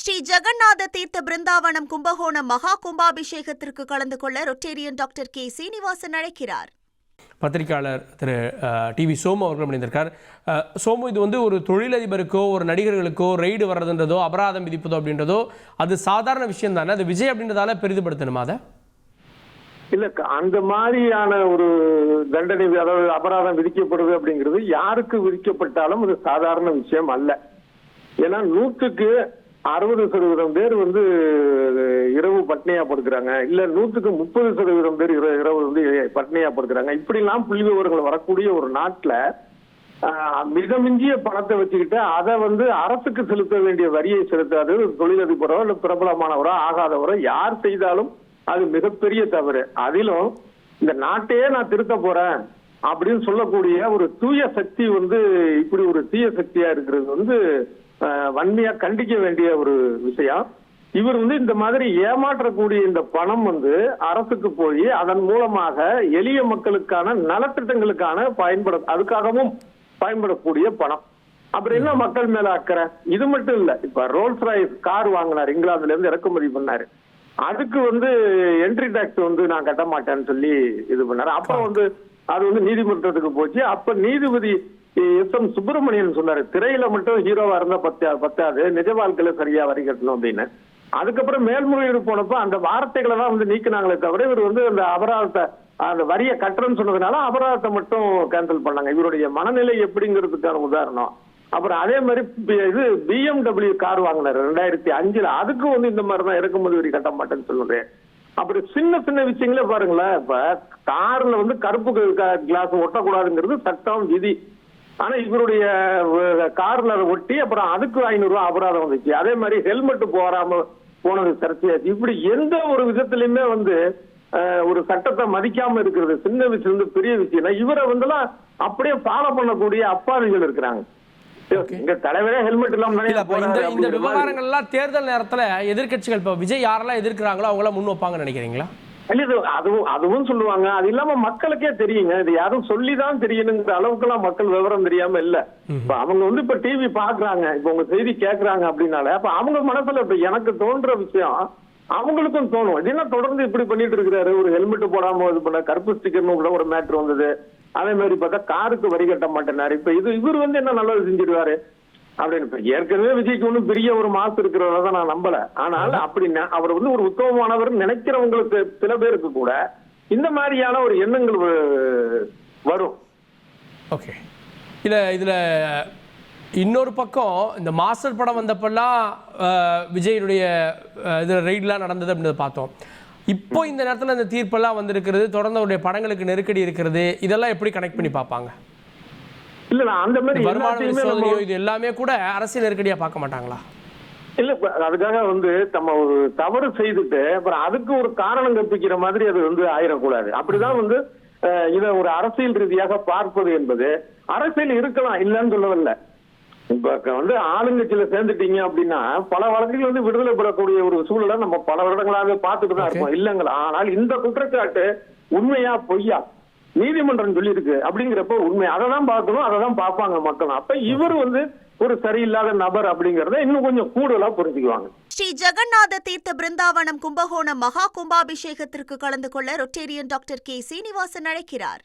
ஸ்ரீ ஜெகநாத தீர்த்த பிருந்தாவனம் கும்பகோணம் மகா கும்பாபிஷேகத்திற்கு கலந்து கொள்ள ரொட்டேரியன் டாக்டர் கே சீனிவாசன் அழைக்கிறார். பத்திரிகையாளர் திரு டிவி சோமு அவர்கள் இணைந்திருக்கார். சோமு, இது ஒரு தொழிலதிபருக்கோ ஒரு நடிகர்களுக்கோ ரெய்டு வர்றதுன்றதோ அபராதம் விதிப்பதோ அப்படின்றதோ அது சாதாரண விஷயம் தானே. அது விஜய் அப்படின்றதால பெரிதுபடுத்தணுமா? அதை இல்ல, அந்த மாதிரியான ஒரு தண்டனை, அதாவது அபராதம் விதிக்கப்படுது அப்படிங்கிறது யாருக்கு விதிக்கப்பட்டாலும் அது சாதாரண விஷயம் அல்ல. ஏன்னா 100க்கு 60% பேர் இரவு பட்னியா படுக்கிறாங்க, இல்ல 100க்கு 30% பேர் இரவு பட்னியா படுக்கிறாங்க. இப்படி எல்லாம் புள்ளி விவரங்கள் வரக்கூடிய ஒரு நாட்டுல மிக மிஞ்சிய பணத்தை வச்சுக்கிட்டு அதை அரசுக்கு செலுத்த வேண்டிய வரியை செலுத்தாது தொழிலதிபரோ இல்ல பிரபலமானவரோ ஆகாதவரோ யார் செய்தாலும் அது மிகப்பெரிய தவறு. அதிலும் இந்த நாட்டையே நான் திருத்த போறேன் அப்படின்னு சொல்லக்கூடிய ஒரு தூய சக்தி இப்படி ஒரு தீய சக்தியா இருக்கிறது வன்மையா கண்டிக்க வேண்டிய ஒரு விஷயம். இவர் இந்த மாதிரி ஏமாற்றக்கூடிய இந்த பணம் அரசுக்கு போய் அதன் மூலமாக எளிய மக்களுக்கான நலத்திட்டங்களுக்கான அதுக்காகவும் பயன்படக்கூடிய பணம். அப்புறம் என்ன மக்கள் மேல அக்கறை? இது மட்டும் இல்ல, இப்ப ரோல்ஸ் ராய்ஸ் கார் வாங்கினார், இங்கிலாந்துல இருந்து இறக்குமதி பண்ணாரு. அதுக்கு என்ட்ரி டாக்ஸ் நான் கட்ட மாட்டேன்னு சொல்லி இது பண்ணாரு. அப்புறம் அது நீதிமன்றத்துக்கு போச்சு. அப்ப நீதிபதி எஸ்.எம். சுப்பிரமணியன் சொன்னாரு, திரையில மட்டும் ஹீரோவா இருந்தா பத்தாது, நிஜ வாழ்க்கையில சரியா வரி கட்டணும் அப்படின்னு. அதுக்கப்புறம் மேல்முறையீடு போனப்போ அந்த வார்த்தைகளை தான் நீக்கினாங்களே தவிர இவர் அந்த அபராதத்தை, அந்த வரியை கட்டுறன்னு சொன்னதுனால அபராதத்தை மட்டும் கேன்சல் பண்ணாங்க. இவருடைய மனநிலை எப்படிங்கிறதுக்கான உதாரணம். அப்புறம் அதே மாதிரி BMW கார் வாங்கினாரு 2005. அதுக்கு இந்த மாதிரிதான் இறக்குமதி வரி கட்ட மாட்டேன்னு சொல்லுறேன். அப்புறம் சின்ன சின்ன விஷயங்களே பாருங்களேன். இப்ப கார்ல கருப்பு கிளாஸ் ஒட்டக்கூடாதுங்கிறது சட்டம் விதி. ஆனா இவருடைய கார்ல அதை ஒட்டி அப்புறம் அதுக்கு 500 ரூபாய் அபராதம் வந்துச்சு. அதே மாதிரி ஹெல்மெட் போடாம போனது சர்ச்சையாச்சு. இப்படி எந்த ஒரு விதத்திலயுமே ஒரு சட்டத்தை மதிக்காம இருக்கிறது சின்ன விஷயம் பெரிய விஷயம். இவரை அப்படியே ஃபாலோ பண்ணக்கூடிய அப்பாவிகள் இருக்கிறாங்க. இந்த தலைவரே ஹெல்மெட் இல்லாம இந்த விவகாரங்கள் எல்லாம் தேர்தல் நேரத்துல எதிர்கட்சிகள் இப்ப விஜய் யாரெல்லாம் எதிர்க்கிறாங்களோ அவங்க முன் வைப்பாங்கன்னு நினைக்கிறீங்களா? அதுவும் சொல்லுவாங்க. அது இல்லாம மக்களுக்கே தெரியுங்க, இது யாரும் சொல்லிதான் தெரியணுங்கிற அளவுக்கு எல்லாம் மக்கள் விவரம் தெரியாம இல்ல. இப்ப அவங்க இப்ப டிவி பாக்குறாங்க, இப்ப உங்க செய்தி கேட்கறாங்க அப்படின்னால அப்ப அவங்க மனசுல இப்ப எனக்கு தோன்ற விஷயம் அவங்களுக்கும் தோணும். என்ன தொடர்ந்து இப்படி பண்ணிட்டு இருக்கிறாரு, ஒரு ஹெல்மெட் போடாம இது பண்ண, கருப்பு ஸ்டிக்கர்னு கூட ஒரு மேட்ரு வந்தது. அதே மாதிரி பார்த்தா காருக்கு வரி கட்ட மாட்டேனாரு. இப்ப இவர் என்ன நல்லது செஞ்சிருவாரு அப்படின்னு. இப்ப ஏற்கனவே விஜய்க்கு பெரிய ஒரு மாசு இருக்கிறவரை நான் நம்பல. ஆனால் அப்படின்னா அவர் ஒரு உத்தமமானவர் நினைக்கிறவங்களுக்கு சில பேருக்கு கூட இந்த மாதிரியான ஒரு எண்ணங்கள் வரும். ஓகே, இதுல இன்னொரு பக்கம் இந்த மாஸ்டர் படம் வந்தப்பெல்லாம் விஜயுடைய இதில் ரெய்ட்லாம் நடந்தது அப்படின்னு பார்த்தோம். இப்போ இந்த நேரத்தில் இந்த தீர்ப்பெல்லாம் வந்திருக்கிறது, தொடர்ந்து அவருடைய படங்களுக்கு நெருக்கடி இருக்கிறது, இதெல்லாம் எப்படி கனெக்ட் பண்ணி பார்ப்பாங்க? இல்ல, நான் அந்த மாதிரி வருமானம் இது எல்லாமே கூட அரசியல் நெருக்கடியா பார்க்க மாட்டாங்களா? இல்ல, அதுக்காக நம்ம ஒரு தவறு செய்துட்டு அப்புறம் அதுக்கு ஒரு காரணம் கற்பிக்கிற மாதிரி அது ஆயிடக்கூடாது. அப்படிதான் இத ஒரு அரசியல் ரீதியாக பார்ப்பது என்பது, அரசியல் இருக்கலாம் இல்லைன்னு சொல்லவில்லை. இப்ப ஆளுங்கட்சியில சேர்ந்துட்டீங்க அப்படின்னா பல வழக்குகள் விடுதலை பெறக்கூடிய ஒரு சூழலை நம்ம பல வருடங்களாக பார்த்துட்டு தான் இருக்கோம் இல்லைங்களா? ஆனால் இந்த குற்றச்சாட்டு உண்மையா பொய்யா நீதிமன்றம் சொல்லி இருக்கு அப்படிங்கிறப்ப உண்மை அதை தான் பார்க்கணும், அதை தான் பார்ப்பாங்க மக்கள். அப்ப இவர் ஒரு சரியில்லாத நபர் அப்படிங்கறத இன்னும் கொஞ்சம் கூடுதலா புரிஞ்சுக்குவாங்க. ஸ்ரீ ஜெகநாத தீர்த்த பிருந்தாவனம் கும்பகோணம் மகா கும்பாபிஷேகத்திற்கு கலந்து கொள்ள ரொட்டேரியன் டாக்டர் கே சீனிவாசன் அழைக்கிறார்.